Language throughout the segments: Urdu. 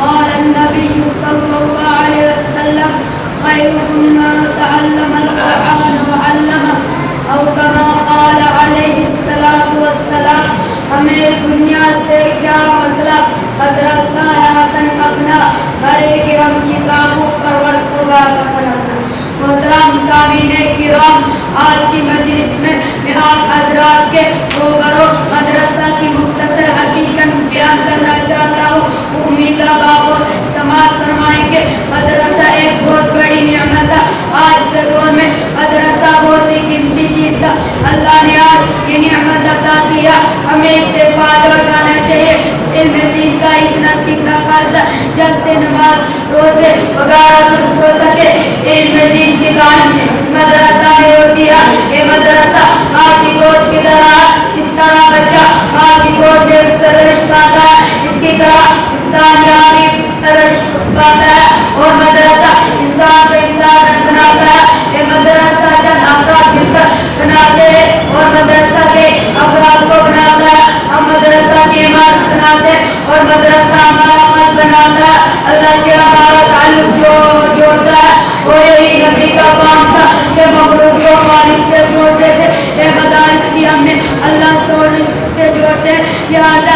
قال النبي صلى الله عليه وسلم خيركم من تعلم القرآن وعلمه او كما قال علیہ الصلاۃ والسلام. ہمیں دنیا سے کیا مطلب، مدرسہ حیاتن اپنا کرے کہ ہم کتابوں پر وقت ہوگا. محترم سامعین کرام، آج کی مجلس میں آپ حضرات کے روبرو مدرسہ کی مختصر حقیقت بیان کرنا چاہتا ہوں. امید آپ سماعت فرمائیں گے. مدرسہ ایک بہت بڑی نعمت ہے. آج کے دور میں مدرسہ بہت ہی قیمتی چیز ہے. اللہ نے آج یہ نعمت عطا کیا، ہمیں اس سے فائدہ اٹھانا چاہیے. علم دین کا اتنا سیکھنا فرض ہے جب سے نماز روزے وغیرہ درست ہو سکے. علم دین کی تعلیم اس مدرسہ میں ہوتی ہے. یہ مدرسہ ماں کی گود کی طرح، جس طرح بچہ ماں کی گود میں ترش پاتا ہے اسی طرح انسان یہاں بھی ترش پاتا ہے. اور مدرسہ انسان کو انسان بناتا ہے. یہ مدرسہ چند افراد مل کر بناتے ہیں اور مدرسہ کے افراد کو بناتا ہے. ہم مدرسہ کی عمارت بناتے ہیں اور مدرسہ ہمارا مت بناتا ہے. اللہ سے ہمارا تعلق جوڑتا ہے. اور یہی نبی کا کام تھا کہ مخلوق کو خالق سے جوڑتے تھے. یہ مدارس بھی ہمیں اللہ سے جوڑتے ہیں، لہٰذا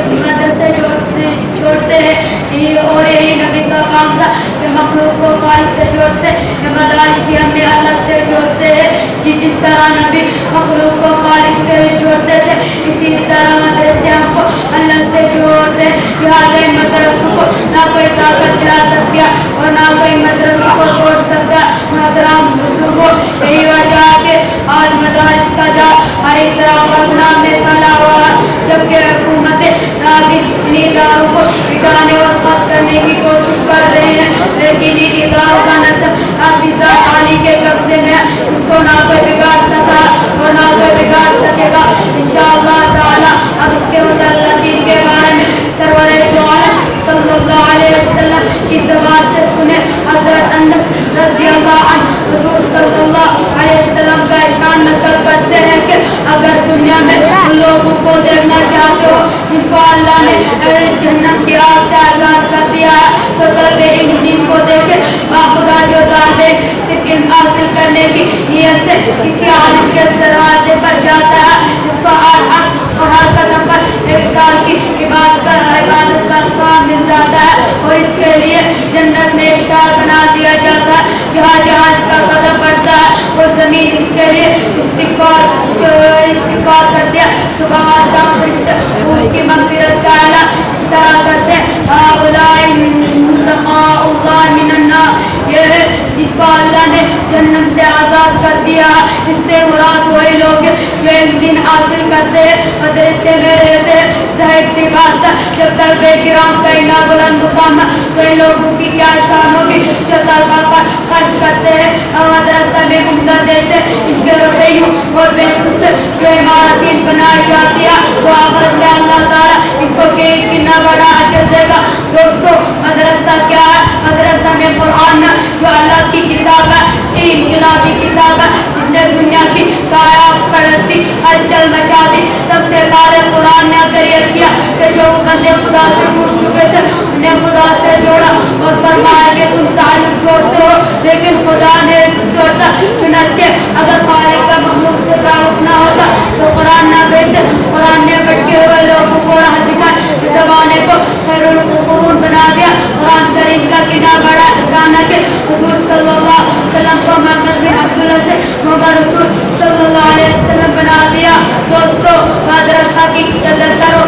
مدرسے جوڑتے ہیں. اور یہی نبی کا کام تھا کہ مخلوق کو خالق سے جوڑتے ہیں. یہ مدارس بھی ہمیں اللہ سے جوڑتے ہیں. جس طرح نبی مخلوق کو خالق سے جوڑتے تھے اسی طرح مدرسے ہم کو اللہ سے جوڑتے ہیں. لہٰذا ان مدرسوں کو نہ کوئی طاقت دلا سکتی ہے اور نہ کوئی مدرسوں کو توڑ سکتا ہے. محترم بزرگوں، یہی وجہ ہے کہ آج مدارس کا جال ہر ایک طرح بدنام میں پھیلا ہوا ہے، جبکہ حکومتیں نادر ان اداروں کو مٹانے اور ختم کرنے کی کوشش کر رہے ہیں. لیکن ان اداروں کا نصب ایسی ذات عالی کے قبضے میں ہے جس کو نہ کوئی بگاڑ سکا اور نہ کوئی بگاڑ سکے گا انشاءاللہ تعالی. اب اس کے متعلقین کے بارے میں سرور دو عالم صلی اللہ علیہ وسلم کی زبان سے سنے. حضرت انس رضی اللہ عنہ حضور صلی اللہ علیہ وسلم کا ارشاد نقل کرتے ہیں کہ اگر دنیا میں ان لوگوں کو دیکھنا چاہتے ہو جن کو اللہ نے جہنم کی آگ سے آزاد کر دیا ہے تو طلب علم دین کو دیکھیں. باخدا جو طالب صرف علم حاصل کرنے کی نیت سے کسی عالم کے دروازے پر جاتا ہے، جس کو ہر قدم پر 1 سال کی عبادت کا ثواب مل جاتا ہے اور اس کے لیے جنت میں ایک شہر بنا دیا جاتا ہے. جہاں جہاں اس کا قدم پڑتا ہے اور زمین اس کے لیے استغفار کرتے ہیں. صبح اور شام فرشتے اس کی مغفرت کا اعلان اس طرح کرتے ہیں: هؤلاء متقاء الله من النار. یہ ہے جن کو اللہ نے جہنم سے آزاد کر دیا. اس سے مراد وہی لوگ ہیں جو علم دین حاصل کرتے ہیں، مدرسے میں رہتے ہیں. ظاہر سی بات ہے جب طلبہ کرام کا اتنا بلند مقام ہے تو ان لوگوں کی کیا شان ہوگی جو طلبہ پر خرچ کرتے ہیں، مدرسہ میں عمدہ دیتے ہیں. ان کے رویوں اور پیسوں سے جو عمارتیں بنائی جاتی ہے وہ آخرت میں اللہ تعالیٰ ان کو کتنا بڑا اجر دے گا. دوستو، مدرسہ کیا ہے؟ مدرسہ میں قرآن ہے جو اللہ کی کتاب ہے، انقلابی کتاب ہے جس نے دنیا کی کایا پلٹی، ہلچل مچا دی. سب سے پہلے قرآن نے اگر یہ کیا کہ جو بندے خدا سے ٹوٹ چکے تھے انہیں خدا سے جوڑا اور فرمایا کہ تم تعلق توڑتے ہو لیکن خدا نے توڑتا. چنانچہ اگر خالق کا مخلوق سے تعلق نہ ہوتا تو قرآن نہ بھیجتے. قرآن نے بھٹکے ہوئے لوگوں کو راہ دکھائی، اس زمانے کو خیر القرون بنا دیا. قرآن کریم کا کتنا بڑا احسان ہے کہ حضور صلی اللہ علیہ وسلم کو محمد بن عبداللہ سے محمد رسول صلی اللہ علیہ وسلم بنا دیا. دوستو، مدرسہ کی قدر کرو